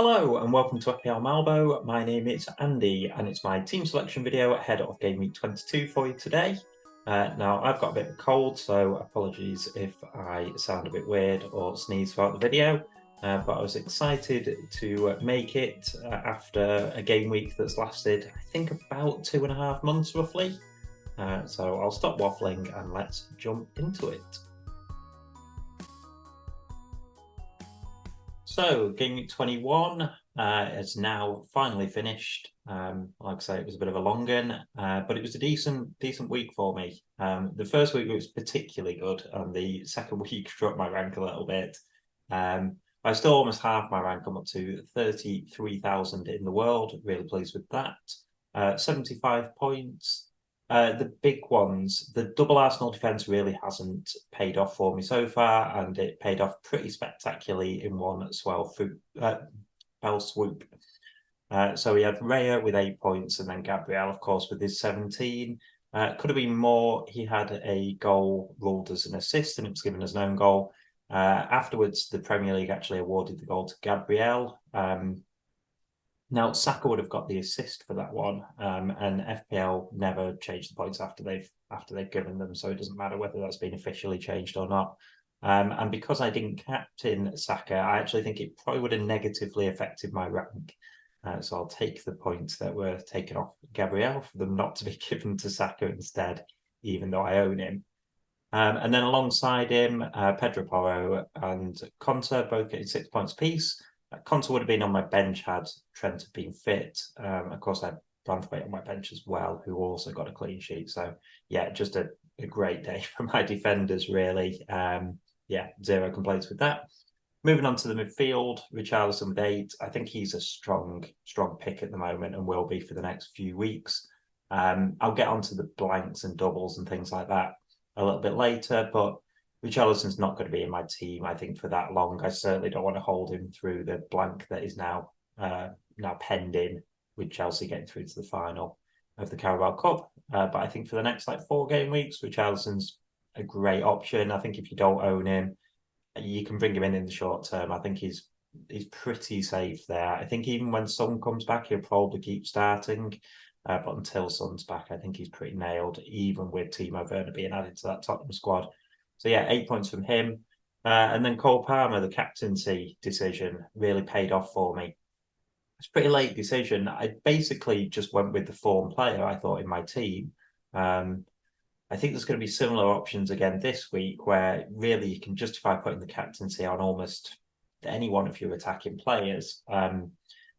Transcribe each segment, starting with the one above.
Hello and welcome to FPL Malbo. My name is Andy and it's my team selection video ahead of Game Week 22 for you today. Now, I've got a bit of a cold, so apologies if I sound a bit weird or sneeze throughout the video. But I was excited to make it after a game week that's lasted, I think, about 2.5 months roughly. So I'll stop waffling and let's jump into it. So, Game Week 21 is now finally finished. Like I say, it was a bit of a long one, but it was a decent week for me. The first week was particularly good, and the second week dropped my rank a little bit. I still almost halved my rank. I'm up to 33,000 in the world. Really pleased with that. 75 points. The big ones, the double Arsenal defence really hasn't paid off for me so far, and it paid off pretty spectacularly in one fell swoop. So we had Raya with 8 points, and then Gabriel, of course, with his 17. Could have been more. He had a goal ruled as an assist, and it was given as an own goal. Afterwards, the Premier League actually awarded the goal to Gabriel. Now, Saka would have got the assist for that one, and FPL never changed the points after they've given them, so it doesn't matter whether that's been officially changed or not. And because I didn't captain Saka, I actually think it probably would have negatively affected my rank. So I'll take the points that were taken off Gabriel for them not to be given to Saka instead, even though I own him. And then alongside him, Pedro Porro and Conte both getting 6 points apiece. Conte would have been on my bench had Trent been fit. Of course, I had Branthwaite on my bench as well, who also got a clean sheet. So, yeah, just a great day for my defenders, really. Yeah, zero complaints with that. Moving on to the midfield, Richarlison with 8. I think he's a strong pick at the moment and will be for the next few weeks. I'll get onto the blanks and doubles and things like that a little bit later, but Richarlison's not going to be in my team, I think, for that long. I certainly don't want to hold him through the blank that is now pending with Chelsea getting through to the final of the Carabao Cup. But I think for the next 4 game weeks, Richarlison's a great option. I think if you don't own him, you can bring him in the short term. I think he's pretty safe there. I think even when Son comes back, he'll probably keep starting. But until Son's back, I think he's pretty nailed, even with Timo Werner being added to that Tottenham squad. So yeah, 8 points from him. And then Cole Palmer, the captaincy decision, really paid off for me. It's a pretty late decision. I basically just went with the form player I thought in my team. I think there's going to be similar options again this week where really you can justify putting the captaincy on almost any one of your attacking players.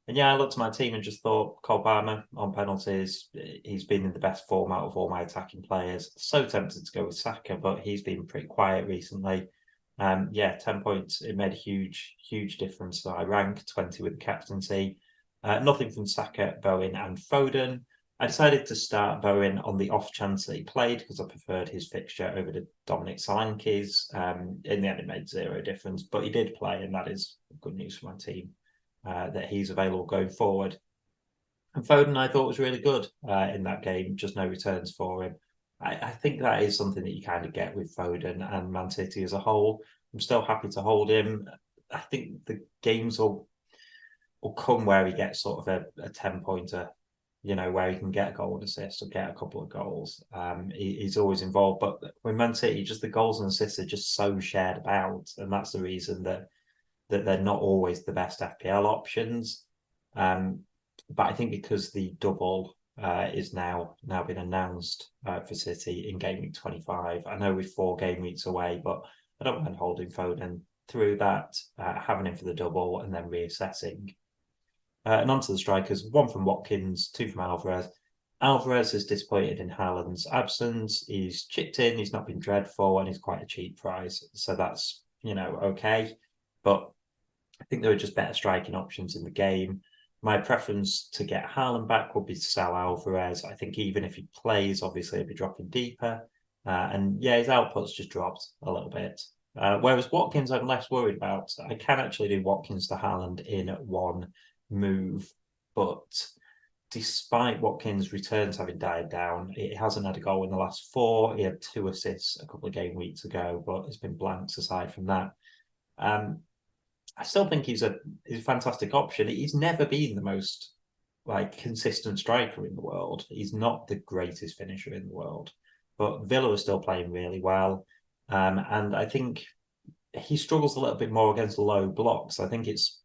And yeah, I looked at my team and just thought Cole Palmer on penalties. He's been in the best form out of all my attacking players. So tempted to go with Saka, but he's been pretty quiet recently. Yeah, 10 points. It made a huge difference. So I ranked 20 with the captaincy. Nothing from Saka, Bowen and Foden. I decided to start Bowen on the off chance that he played because I preferred his fixture over to Dominic Solanke's. In the end, it made zero difference, but he did play, and that is good news for my team. That he's available going forward. And Foden, I thought, was really good in that game, just no returns for him. I think that is something that you kind of get with Foden and Man City as a whole. I'm still happy to hold him. I think the games will come where he gets sort of a 10-pointer, where he can get a goal and assist or get a couple of goals. He's always involved. But with Man City, just the goals and assists are just so shared about. And that's the reason that they're not always the best FPL options. But I think because the double is now been announced for City in Game Week 25, I know we're 4 game weeks away, but I don't mind holding Foden through that, having him for the double and then reassessing. And on to the strikers, 1 from Watkins, 2 from Alvarez. Alvarez is disappointed in Haaland's absence. He's chipped in, he's not been dreadful, and he's quite a cheap price. So that's, okay. But I think there were just better striking options in the game. My preference to get Haaland back would be to sell Alvarez. I think even if he plays, obviously he'll be dropping deeper. And yeah, his output's just dropped a little bit. Whereas Watkins, I'm less worried about. I can actually do Watkins to Haaland in one move. But despite Watkins' returns having died down, he hasn't had a goal in the last 4. He had 2 assists a couple of game weeks ago, but it's been blanks aside from that. I still think he's a fantastic option. He's never been the most like consistent striker in the world. He's not the greatest finisher in the world, but Villa are still playing really well, and I think he struggles a little bit more against low blocks. I think it's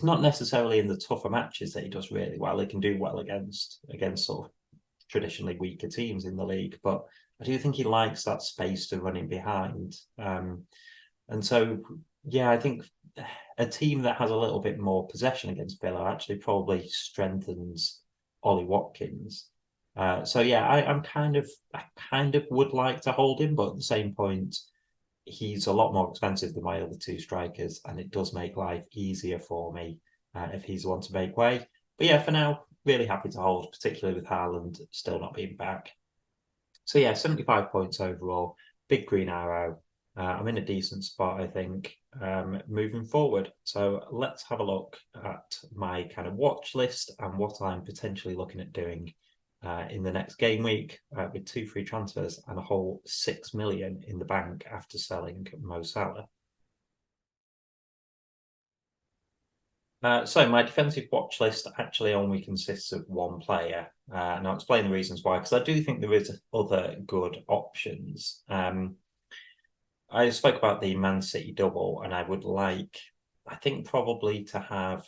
not necessarily in the tougher matches that he does really well. He can do well against sort of traditionally weaker teams in the league, but I do think he likes that space to run in behind. And so, yeah, I think a team that has a little bit more possession against Villa actually probably strengthens Ollie Watkins. So yeah, I kind of would like to hold him, but at the same point, he's a lot more expensive than my other two strikers, and it does make life easier for me if he's the one to make way. But yeah, for now, really happy to hold, particularly with Haaland still not being back. So yeah, 75 points overall, big green arrow. I'm in a decent spot, I think, moving forward. So let's have a look at my kind of watch list and what I'm potentially looking at doing in the next game week with 2 free transfers and a whole 6 million in the bank after selling Mo Salah. So my defensive watch list actually only consists of one player, and I'll explain the reasons why. Because I do think there is other good options. I spoke about the Man City double, and I would like, I think probably to have.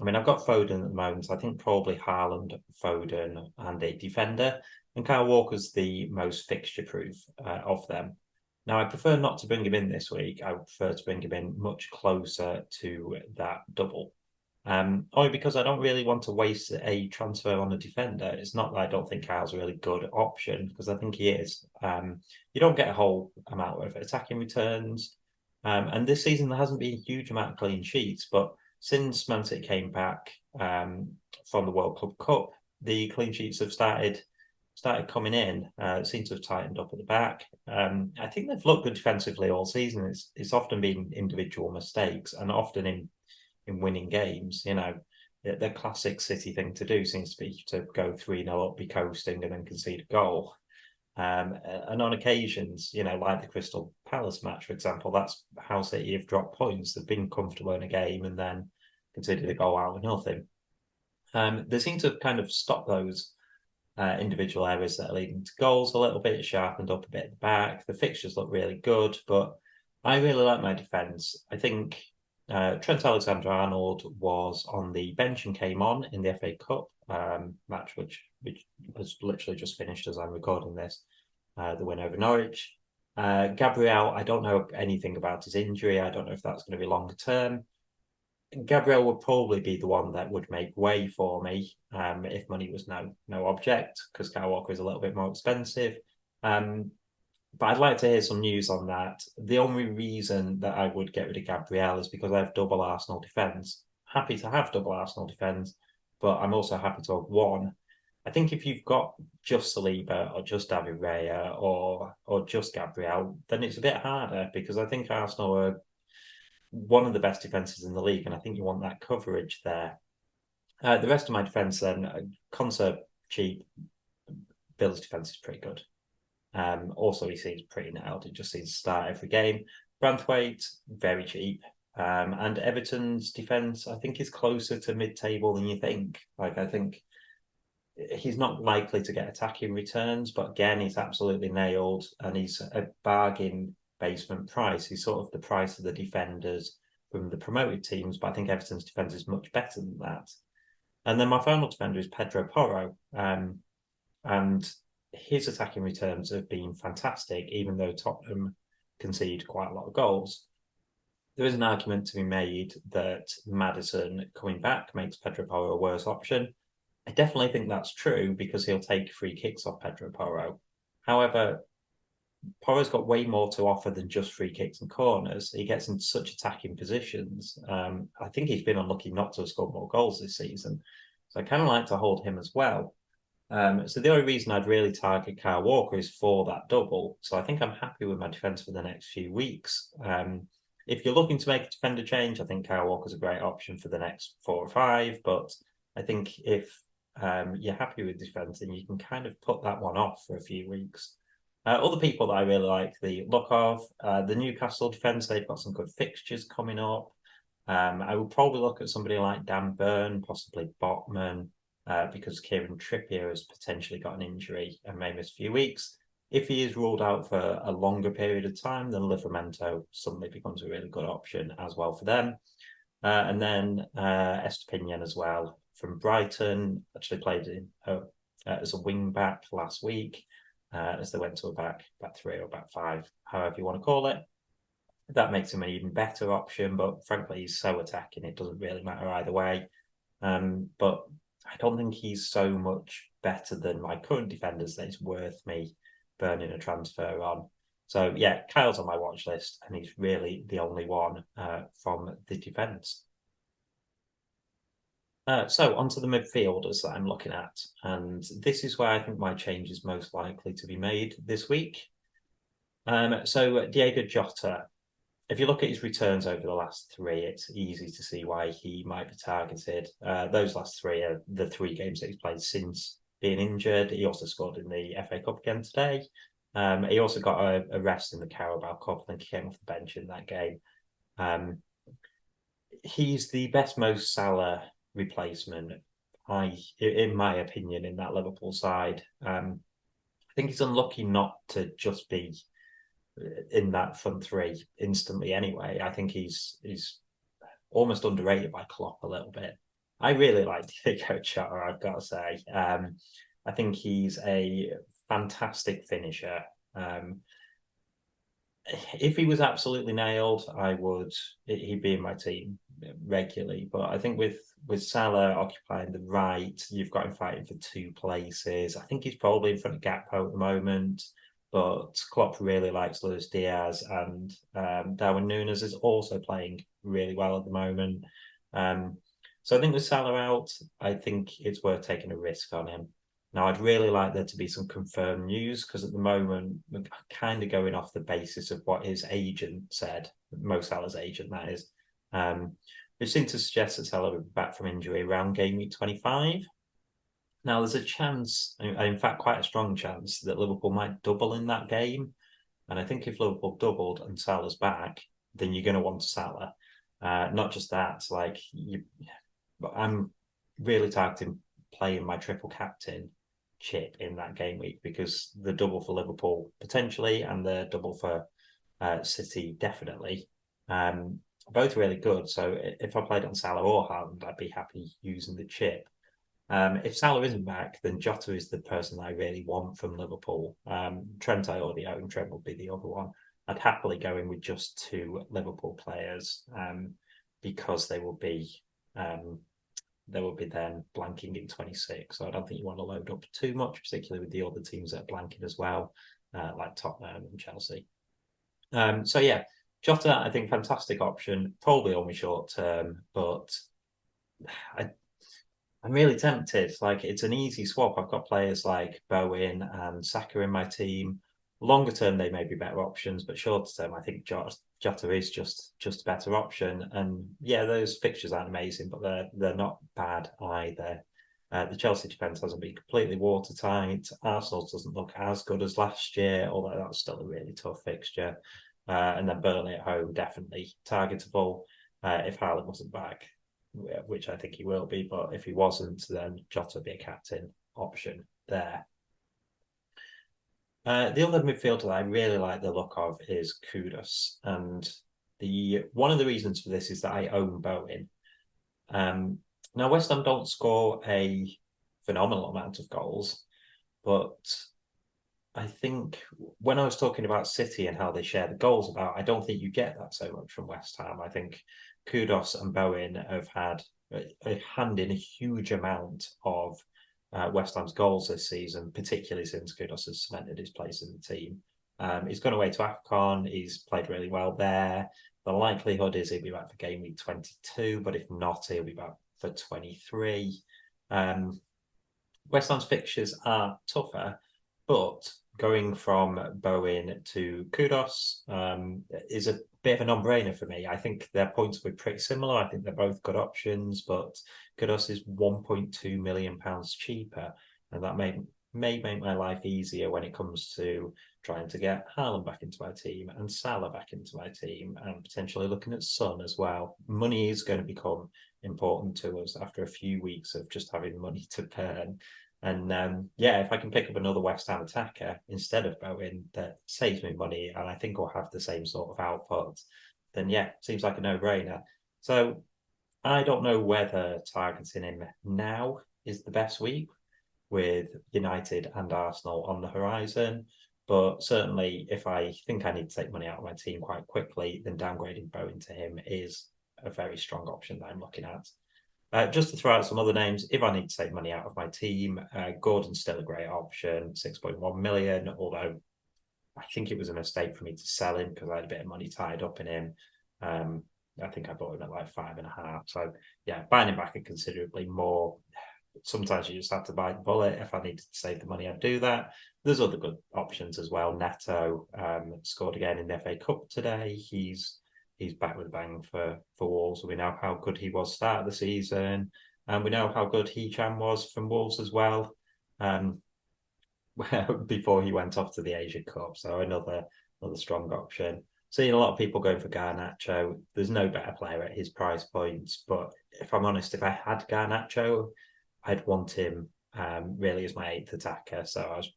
I mean, I've got Foden at the moment. So I think probably Haaland, Foden, and a defender. And Kyle Walker's the most fixture-proof of them. Now, I prefer not to bring him in this week. I would prefer to bring him in much closer to that double. Only because I don't really want to waste a transfer on a defender. It's not that I don't think Kyle's a really good option, because I think he is. You don't get a whole amount of attacking returns. And this season, there hasn't been a huge amount of clean sheets, but since Man City came back from the World Club Cup, the clean sheets have started coming in. Seem to have tightened up at the back. I think they've looked good defensively all season. It's often been individual mistakes, and often in winning games. You know, the classic City thing to do seems to be to go 3-0 up, be coasting, and then concede a goal. And on occasions, you know, like the Crystal Palace match, for example, that's how City have dropped points. They've been comfortable in a game and then conceded a goal out of nothing. They seem to have kind of stopped those individual errors that are leading to goals a little bit, sharpened up a bit at the back. The fixtures look really good, but I really like my defence. I think Trent Alexander-Arnold was on the bench and came on in the FA Cup match, which has literally just finished as I'm recording this, the win over Norwich. Gabriel, I don't know anything about his injury. I don't know if that's going to be longer term. Gabriel would probably be the one that would make way for me if money was no object, because Kyle Walker is a little bit more expensive. But I'd like to hear some news on that. The only reason that I would get rid of Gabriel is because I have double Arsenal defence. Happy to have double Arsenal defence, but I'm also happy to have one. I think if you've got just Saliba or just David Raya or just Gabriel, then it's a bit harder, because I think Arsenal are one of the best defences in the league, and I think you want that coverage there. The rest of my defence then, Konsa cheap, Villa's defence is pretty good. Also, he seems pretty nailed. He just seems to start every game. Branthwaite, very cheap. And Everton's defence, I think, is closer to mid-table than you think. Like, I think he's not likely to get attacking returns, but again, he's absolutely nailed, and he's a bargain basement price. He's sort of the price of the defenders from the promoted teams, but I think Everton's defence is much better than that. And then my final defender is Pedro Porro. And his attacking returns have been fantastic, even though Tottenham concede quite a lot of goals. There is an argument to be made that Maddison coming back makes Pedro Porro a worse option. I definitely think that's true, because he'll take free kicks off Pedro Porro. However, Porro's got way more to offer than just free kicks and corners. He gets in such attacking positions. I think he's been unlucky not to have scored more goals this season. So I kind of like to hold him as well. So the only reason I'd really target Kyle Walker is for that double. So I think I'm happy with my defence for the next few weeks. If you're looking to make a defender change, I think Kyle Walker's a great option for the next 4 or 5. But I think if you're happy with defence, then you can kind of put that one off for a few weeks. Other people that I really like the look of, the Newcastle defence, they've got some good fixtures coming up. I would probably look at somebody like Dan Burn, possibly Botman, because Kieran Trippier has potentially got an injury and may miss a few weeks. If he is ruled out for a longer period of time, then Livramento suddenly becomes a really good option as well for them. And then Estepinian as well from Brighton, actually played in as a wing back last week, as they went to a back three or back five, however you want to call it. That makes him an even better option, but frankly, he's so attacking, it doesn't really matter either way. But I don't think he's so much better than my current defenders that it's worth me burning a transfer on. So yeah, Kyle's on my watch list, and he's really the only one from the defence. So onto the midfielders that I'm looking at, and this is where I think my change is most likely to be made this week. So Diego Jota, if you look at his returns over the last three, it's easy to see why he might be targeted. Those last three are the three games that he's played since being injured. He also scored in the FA Cup again today. He also got a rest in the Carabao Cup. I think he came off the bench in that game. He's the best Mo Salah replacement, in my opinion, in that Liverpool side. I think he's unlucky not to just be in that front three instantly anyway. I think he's almost underrated by Klopp a little bit. I really like Diego Jota, I've got to say. I think he's a fantastic finisher. If he was absolutely nailed, he'd be in my team regularly. But I think with Salah occupying the right, you've got him fighting for two places. I think he's probably in front of Gakpo at the moment. But Klopp really likes Luis Diaz, and Darwin Núñez is also playing really well at the moment. So I think with Salah out, I think it's worth taking a risk on him. Now, I'd really like there to be some confirmed news, because at the moment, we're kind of going off the basis of what his agent said, Mo Salah's agent, that is. Which seemed to suggest that Salah will be back from injury around game week 25. Now, there's a chance, in fact, quite a strong chance, that Liverpool might double in that game. And I think if Liverpool doubled and Salah's back, then you're going to want Salah. Not just that, I'm really targeting playing my triple captain chip in that game week, because the double for Liverpool potentially and the double for City definitely, both really good. So if I played on Salah or Haaland, I'd be happy using the chip. If Salah isn't back, then Jota is the person I really want from Liverpool. Trent I already own. Trent will be the other one. I'd happily go in with just two Liverpool players, because they will be then blanking in 26. So I don't think you want to load up too much, particularly with the other teams that are blanking as well, like Tottenham and Chelsea. So yeah, Jota, I think fantastic option, probably only short term, but I'm really tempted. Like, it's an easy swap. I've got players like Bowen and Saka in my team. Longer term, they may be better options, but shorter term, I think Jota is just a better option. And yeah, those fixtures aren't amazing, but they're not bad either. The Chelsea defence hasn't been completely watertight. Arsenal's doesn't look as good as last year, although that's still a really tough fixture. And then Burnley at home, definitely targetable if Haaland wasn't back, which I think he will be. But if he wasn't, then Jota would be a captain option there. The other midfielder that I really like the look of is Kudus, and one of the reasons for this is that I own Bowen. Now, West Ham don't score a phenomenal amount of goals, but I think when I was talking about City and how they share the goals about, I don't think you get that so much from West Ham. I think Kudus and Bowen have had a hand in a huge amount of West Ham's goals this season, particularly since Kudus has cemented his place in the team. He's gone away to AFCON. He's played really well there. The likelihood is he'll be back for game week 22, but if not, he'll be back for 23. West Ham's fixtures are tougher, but going from Bowen to Kudus is a bit of a non-brainer for me. I think their points were pretty similar. I think they're both good options, but Kudus is £1.2 million cheaper, and that may make my life easier when it comes to trying to get Haaland back into my team and Salah back into my team and potentially looking at Son as well. Money is going to become important to us after a few weeks of just having money to burn. And if I can pick up another West Ham attacker instead of Bowen, that saves me money and I think will have the same sort of output, then seems like a no-brainer. So I don't know whether targeting him now is the best week with United and Arsenal on the horizon. But certainly, if I think I need to take money out of my team quite quickly, then downgrading Bowen to him is a very strong option that I'm looking at. Just to throw out some other names, if I need to take money out of my team, Gordon's still a great option, 6.1 million, although I think it was a mistake for me to sell him because I had a bit of money tied up in him. I think I bought him at like 5.5. So buying him back at considerably more. Sometimes you just have to bite the bullet. If I needed to save the money, I'd do that. There's other good options as well. Neto scored again in the FA Cup today. He's back with a bang for Wolves. We know how good he was start of the season, and we know how good Hee-chan was from Wolves as well. Before he went off to the Asia Cup, so another strong option. Seeing a lot of people going for Garnacho. There's no better player at his price points, but if I'm honest, if I had Garnacho, I'd want him really as my 8th attacker. So I was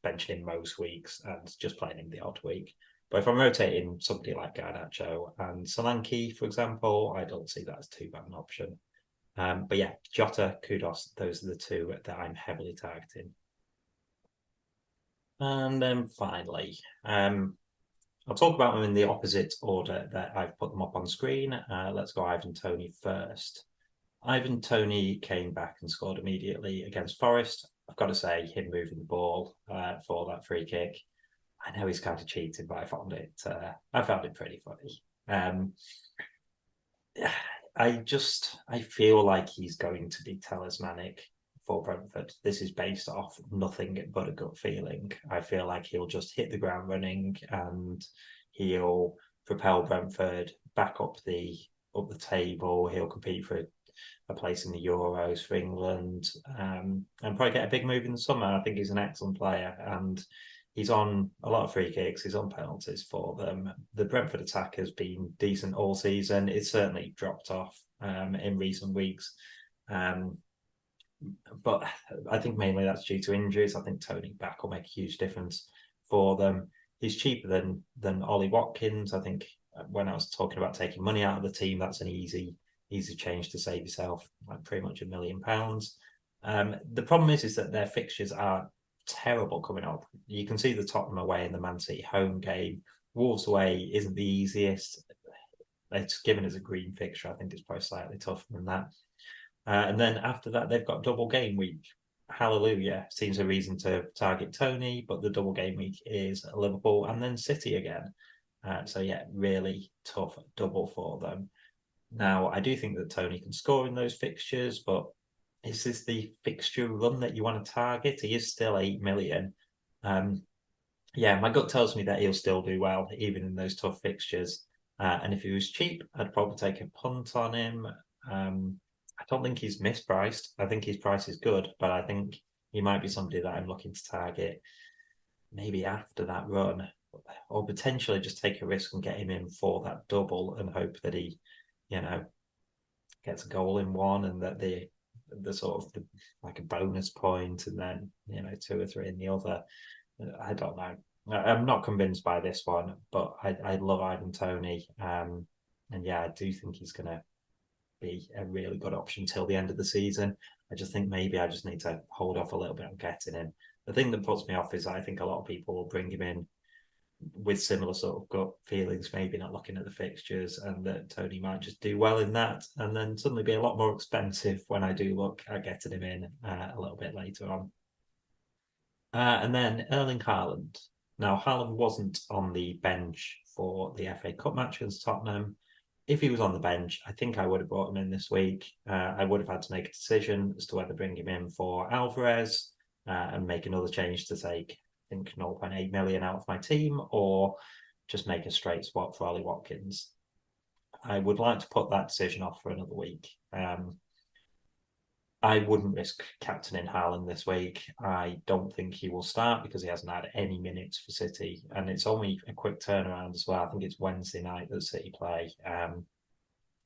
benching him most weeks and just playing him the odd week. But if I'm rotating somebody like Garnacho and Solanke, for example, I don't see that as too bad an option. But Jota, Kudus, those are the two that I'm heavily targeting. And then finally, I'll talk about them in the opposite order that I've put them up on screen. Let's go Ivan Toney first. Ivan Toney came back and scored immediately against Forest. I've got to say, him moving the ball for that free kick, I know he's kind of cheated, but I found it pretty funny. I feel like he's going to be talismanic for Brentford. This is based off nothing but a gut feeling. I feel like he'll just hit the ground running and he'll propel Brentford back up the table. He'll compete for a place in the Euros for England, and probably get a big move in the summer. I think he's an excellent player, and he's on a lot of free kicks. He's on penalties for them. The Brentford attack has been decent all season. It's certainly dropped off in recent weeks. But I think mainly that's due to injuries. I think Toney back will make a huge difference for them. He's cheaper than Ollie Watkins. I think when I was talking about taking money out of the team, that's an easy change to save yourself like pretty much £1 million. The problem is that their fixtures are terrible coming up. You can see the Tottenham away in the Man City home game. Wolves away isn't the easiest. It's given as a green fixture. I think it's probably slightly tougher than that. And then after that, they've got double game week. Hallelujah. Seems a reason to target Toney, but the double game week is Liverpool and then City again. Really tough double for them. Now, I do think that Toney can score in those fixtures, but is this the fixture run that you want to target? He is still 8 million. My gut tells me that he'll still do well, even in those tough fixtures. And if he was cheap, I'd probably take a punt on him. I don't think he's mispriced. I think his price is good, but I think he might be somebody that I'm looking to target maybe after that run, or potentially just take a risk and get him in for that double and hope that he, gets a goal in one and that the sort of like a bonus point and then 2 or 3 in the other. I don't know. I'm not convinced by this one, but I love Ivan Toney, and I do think he's going to be a really good option till the end of the season. I just think maybe I just need to hold off a little bit on getting him. The thing that puts me off is I think a lot of people will bring him in with similar sort of gut feelings, maybe not looking at the fixtures, and that Toney might just do well in that, and then suddenly be a lot more expensive when I do look at getting him in a little bit later on. And then Erling Haaland. Now, Haaland wasn't on the bench for the FA Cup match against Tottenham. If he was on the bench, I think I would have brought him in this week. I would have had to make a decision as to whether bring him in for Alvarez and make another change to take, I think, 0.8 million out of my team, or just make a straight swap for Ollie Watkins. I would like to put that decision off for another week. I wouldn't risk captaining Haaland this week. I don't think he will start because he hasn't had any minutes for City, and it's only a quick turnaround as well. I think it's Wednesday night that City play.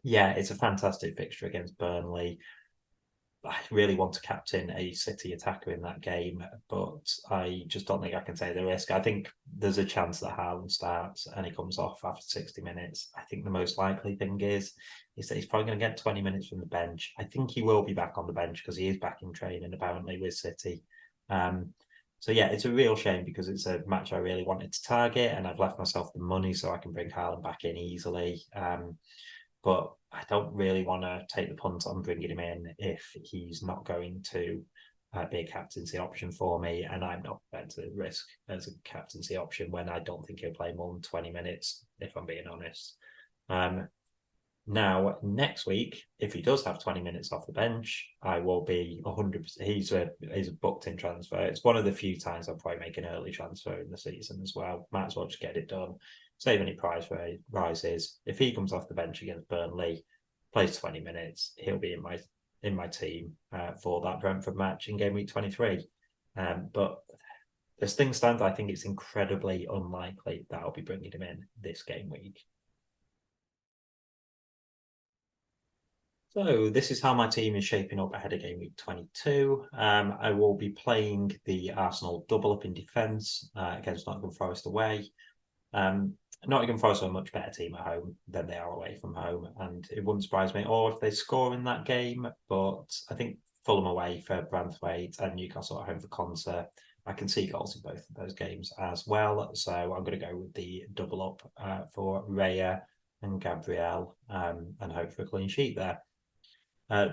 Yeah, it's a fantastic fixture against Burnley. I really want to captain a City attacker in that game, but I just don't think I can take the risk. I think there's a chance that Haaland starts and he comes off after 60 minutes. I think the most likely thing is that he's probably going to get 20 minutes from the bench. I think he will be back on the bench because he is back in training apparently with City. So yeah, it's a real shame because it's a match I really wanted to target, and I've left myself the money so I can bring Haaland back in easily. But I don't really want to take the punt on bringing him in if he's not going to be a captaincy option for me, and I'm not prepared to risk as a captaincy option when I don't think he'll play more than 20 minutes, if I'm being honest. Now, next week, if he does have 20 minutes off the bench, I will be 100%. He's a booked in transfer. It's one of the few times I'll probably make an early transfer in the season as well. Might as well just get it done, save any price rises. If he comes off the bench against Burnley, plays 20 minutes, he'll be in my team for that Brentford match in game week 23. But as things stand, I think it's incredibly unlikely that I'll be bringing him in this game week. So this is how my team is shaping up ahead of game week 22. I will be playing the Arsenal double up in defence against Nottingham Forest away. Nottingham Forest are a much better team at home than they are away from home, and it wouldn't surprise me at all if they score in that game. But I think Fulham away for Branthwaite and Newcastle at home for Conser. I can see goals in both of those games as well. So I'm going to go with the double up for Raya and Gabriel and hope for a clean sheet there.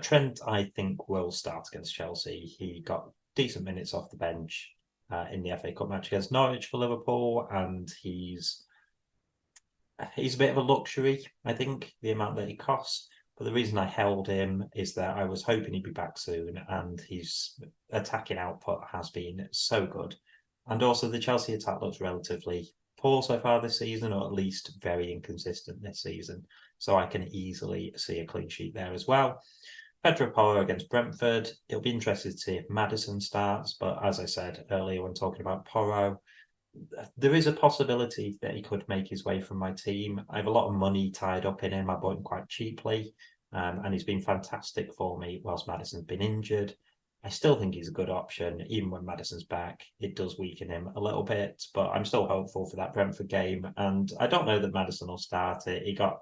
Trent, I think, will start against Chelsea. He got decent minutes off the bench in the FA Cup match against Norwich for Liverpool, and he's a bit of a luxury, I think, the amount that he costs. But the reason I held him is that I was hoping he'd be back soon, and his attacking output has been so good. And also, the Chelsea attack looks relatively poor so far this season, or at least very inconsistent this season. So I can easily see a clean sheet there as well. Pedro Porro against Brentford. It'll be interesting to see if Maddison starts, but as I said earlier when talking about Porro, there is a possibility that he could make his way from my team. I have a lot of money tied up in him. I bought him quite cheaply, and he's been fantastic for me whilst Maddison's been injured. I still think he's a good option, even when Maddison's back. It does weaken him a little bit, but I'm still hopeful for that Brentford game. And I don't know that Maddison will start it. He got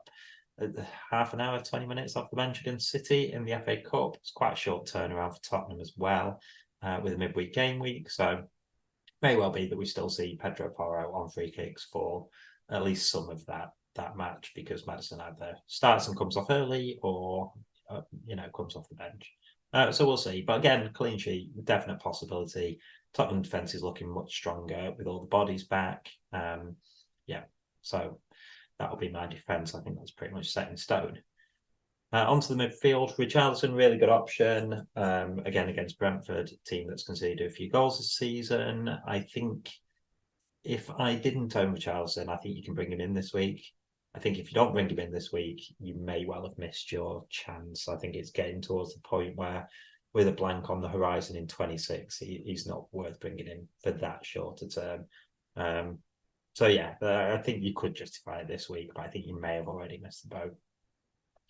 half an hour, 20 minutes off the bench against City in the FA Cup. It's quite a short turnaround for Tottenham as well, with a midweek game week. So may well be that we still see Pedro Porro on free kicks for at least some of that match because Maddison either starts and comes off early or comes off the bench. So we'll see. But again, clean sheet, definite possibility. Tottenham defence is looking much stronger with all the bodies back. So that'll be my defence. I think that's pretty much set in stone. Onto the midfield, Richarlison, really good option. Again, against Brentford, team that's conceded a few goals this season. I think if I didn't own Richarlison, I think you can bring him in this week. I think if you don't bring him in this week, you may well have missed your chance. I think it's getting towards the point where, with a blank on the horizon in 26, he's not worth bringing in for that short a term. So yeah, I think you could justify it this week, but I think you may have already missed the boat.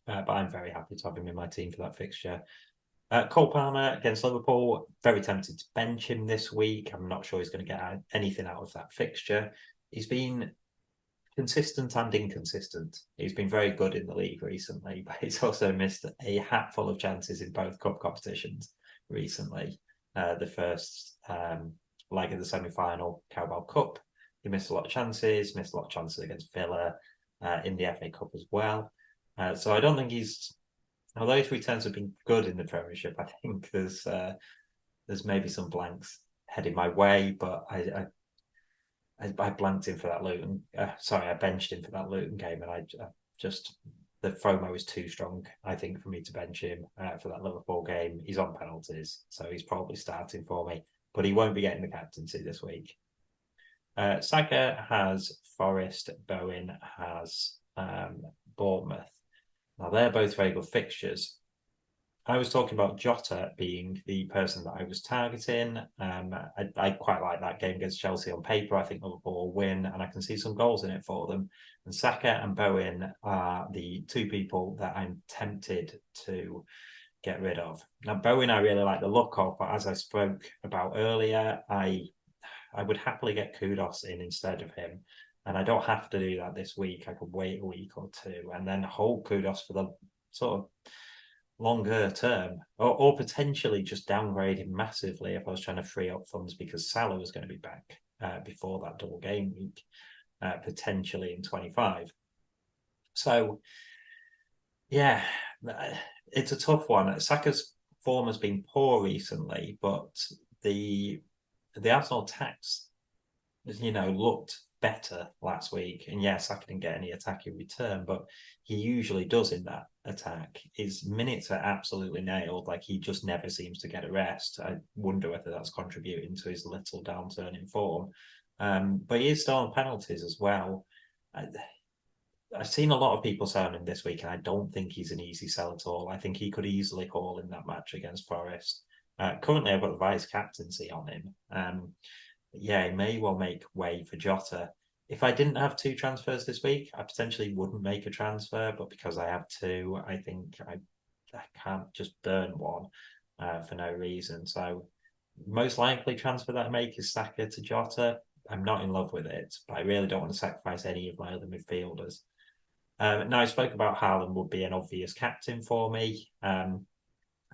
But I'm very happy to have him in my team for that fixture. Cole Palmer against Liverpool, very tempted to bench him this week. I'm not sure he's going to get anything out of that fixture. He's been consistent and inconsistent. He's been very good in the league recently, but he's also missed a hatful of chances in both cup competitions recently. The first leg of the semi-final Carabao Cup, he missed a lot of chances, against Villa in the FA Cup as well. So I don't think although his returns have been good in the Premiership, I think there's maybe some blanks heading my way, but I blanked him for that Luton. I benched him for that Luton game, and I just the FOMO is too strong, I think, for me to bench him for that Liverpool game. He's on penalties, so he's probably starting for me, but he won't be getting the captaincy this week. Saka has Forest, Bowen has Bournemouth. Now, they're both very good fixtures. I was talking about Jota being the person that I was targeting. I quite like that game against Chelsea on paper. I think Liverpool will win, and I can see some goals in it for them. And Saka and Bowen are the two people that I'm tempted to get rid of. Now, Bowen, I really like the look of, but as I spoke about earlier, I would happily get Kudus in instead of him. And I don't have to do that this week. I could wait a week or two and then hold Kudus for the sort of longer term, or potentially just downgrade him massively if I was trying to free up funds because Salah was going to be back before that double game week, potentially in 25. So, yeah, it's a tough one. Saka's form has been poor recently, but the Arsenal attacks, looked better last week. And yes, Saka didn't get any attacking return, but he usually does in that attack. His minutes are absolutely nailed. Like he just never seems to get a rest. I wonder whether that's contributing to his little downturn in form. But he is still on penalties as well. I've seen a lot of people selling him this week, and I don't think he's an easy sell at all. I think he could easily haul in that match against Forest. Currently, I've got the vice captaincy on him. Yeah, he may well make way for Jota. If I didn't have two transfers this week, I potentially wouldn't make a transfer, but because I have two, I think I can't just burn one for no reason. So most likely transfer that I make is Saka to Jota. I'm not in love with it, but I really don't want to sacrifice any of my other midfielders. Now, I spoke about Haaland would be an obvious captain for me.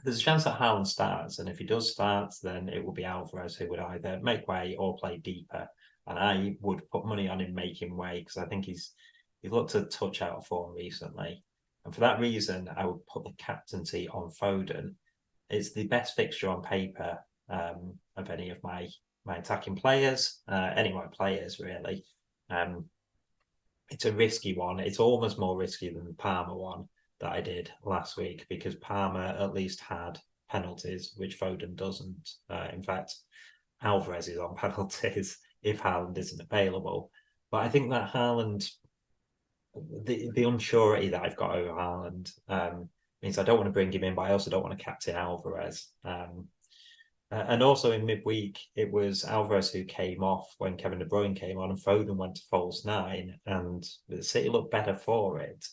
There's a chance that Haaland starts, and if he does start, then it will be Alvarez who would either make way or play deeper. And I would put money on him making way because I think he's looked a touch out of form recently. And for that reason, I would put the captaincy on Foden. It's the best fixture on paper of any of my attacking players, any of my players really. It's a risky one. It's almost more risky than the Palmer one that I did last week because Palmer at least had penalties, which Foden doesn't. In fact, Alvarez is on penalties if Haaland isn't available. But I think that Haaland, the unsurety that I've got over Haaland means I don't want to bring him in, but I also don't want to captain Alvarez. And also in midweek, it was Alvarez who came off when Kevin De Bruyne came on and Foden went to false nine and City looked better for it.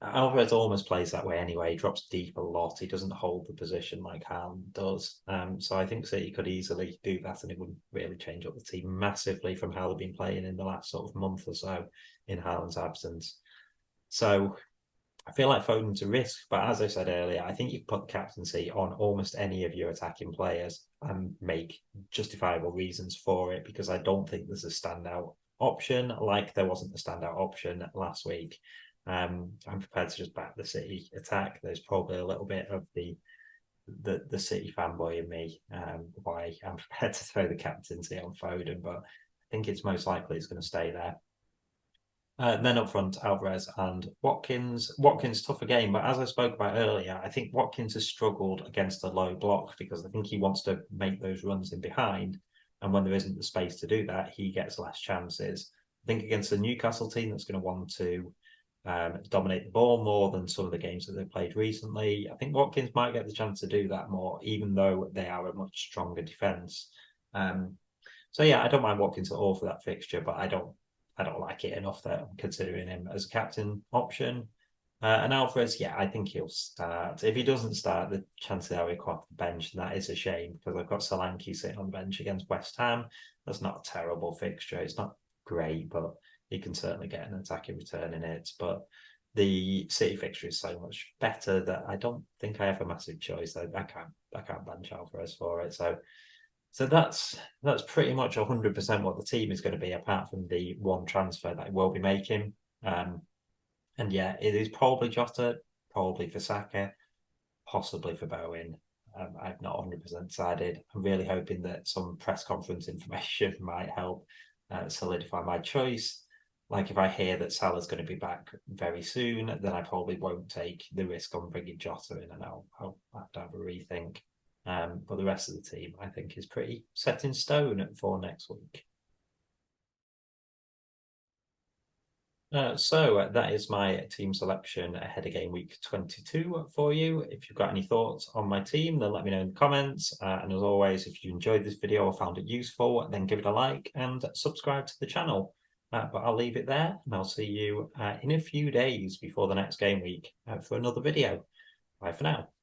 Alvarez almost plays that way anyway. He drops deep a lot. He doesn't hold the position like Haaland does. So I think City could easily do that and it wouldn't really change up the team massively from how they've been playing in the last sort of month or so in Haaland's absence. So I feel like Foden's a risk, but as I said earlier, I think you put captaincy on almost any of your attacking players and make justifiable reasons for it because I don't think there's a standout option like there wasn't a standout option last week. I'm prepared to just back the City attack. There's probably a little bit of the City fanboy in me why I'm prepared to throw the captaincy on Foden, but I think it's most likely it's going to stay there. Then up front, Alvarez and Watkins. Watkins, tougher game, but as I spoke about earlier, I think Watkins has struggled against a low block because I think he wants to make those runs in behind. And when there isn't the space to do that, he gets less chances. I think against the Newcastle team that's going to want to dominate the ball more than some of the games that they've played recently, I think Watkins might get the chance to do that more, even though they are a much stronger defence. So yeah, I don't mind Watkins at all for that fixture, but I don't like it enough that I'm considering him as a captain option. And Alvarez, yeah, I think he'll start. If he doesn't start, the chances are he'll come off the bench, and that is a shame because I've got Solanke sitting on the bench against West Ham. That's not a terrible fixture. It's not great, but he can certainly get an attacking return in it. But the City fixture is so much better that I don't think I have a massive choice. I can't bench Alvarez for it. So that's pretty much 100% what the team is going to be, apart from the one transfer that I will be making. And yeah, it is probably Jota, probably for Saka, possibly for Bowen. I've not 100% decided. I'm really hoping that some press conference information might help solidify my choice. Like if I hear that Salah's going to be back very soon, then I probably won't take the risk on bringing Jota in, and I'll have to have a rethink. But the rest of the team, I think, is pretty set in stone for next week. So that is my team selection ahead of game week 22 for you. If you've got any thoughts on my team, then let me know in the comments. And as always, if you enjoyed this video or found it useful, then give it a like and subscribe to the channel. But I'll leave it there, and I'll see you in a few days before the next game week for another video. Bye for now.